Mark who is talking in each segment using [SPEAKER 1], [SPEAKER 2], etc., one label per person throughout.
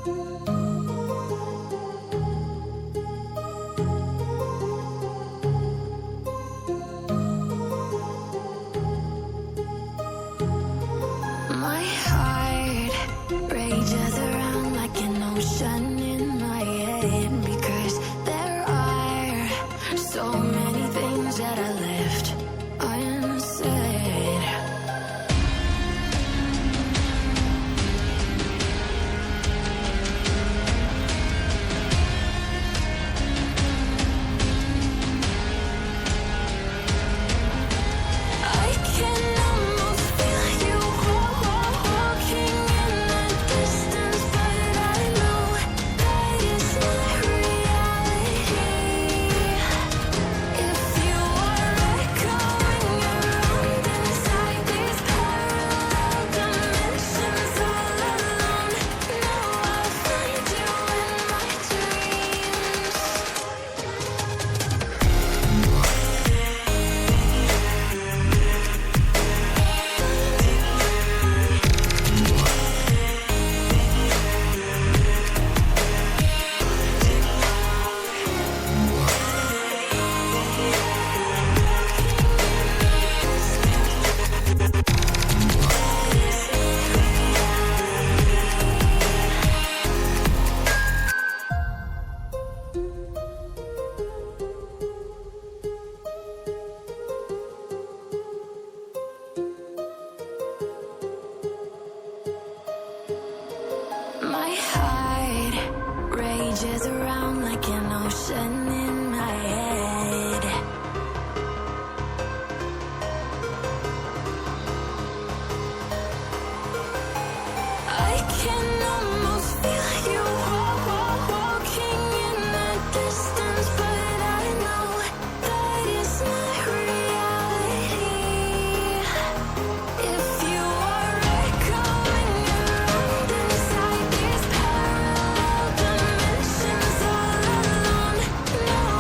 [SPEAKER 1] My heart rages around like an ocean in my head, because there are so many things that I left unsaid. I can almost feel you walking in the distance, but I know that it's not reality. If you are echoing around inside these parallel dimensions all alone, know I'll find you in my dreams. My heart rages around like an ocean in my head. I can almost feel you walking in the distance, but I know that it's not reality. If you are echoing around inside these parallel dimensions all alone, know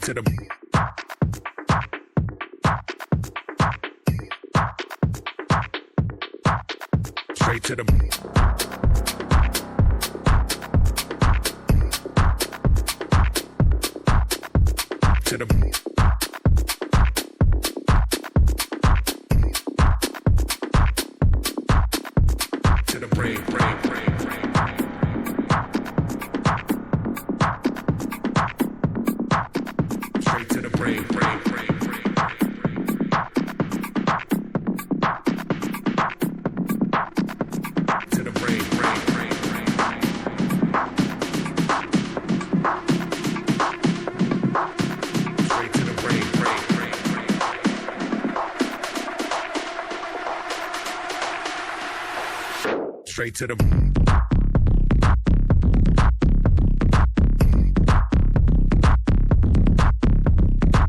[SPEAKER 2] to the straight to the to the to the brain. Straight to the brain.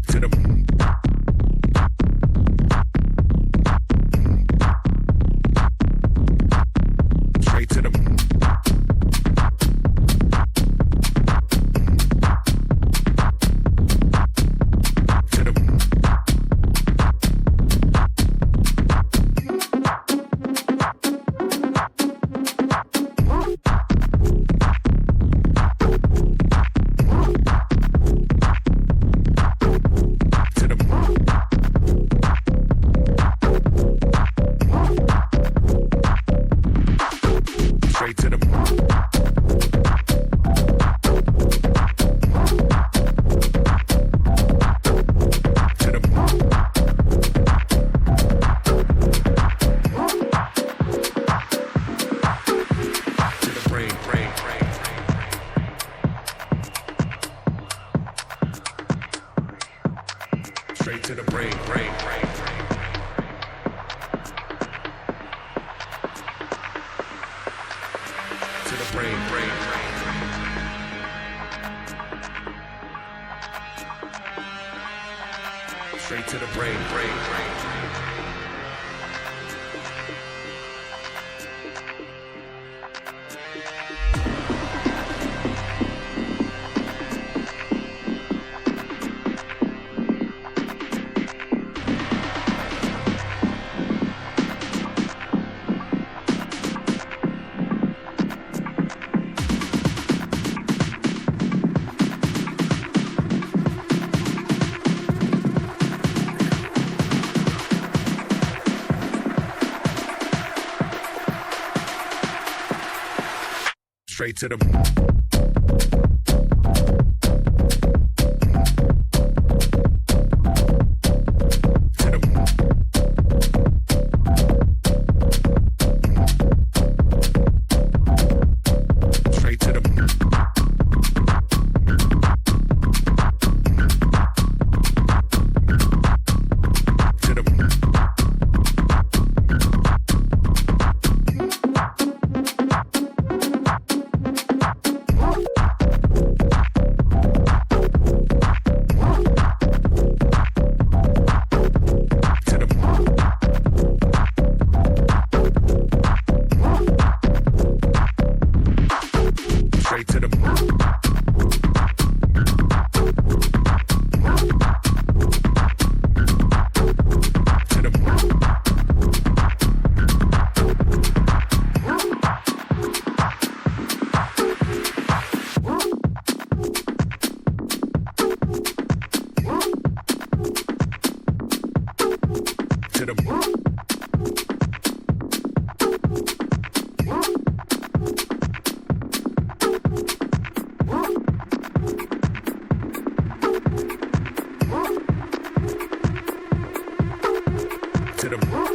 [SPEAKER 2] To the brain. Straight to the brain. Straight to the straight to the brain. To the brain. Straight to the brain. Straight to the to the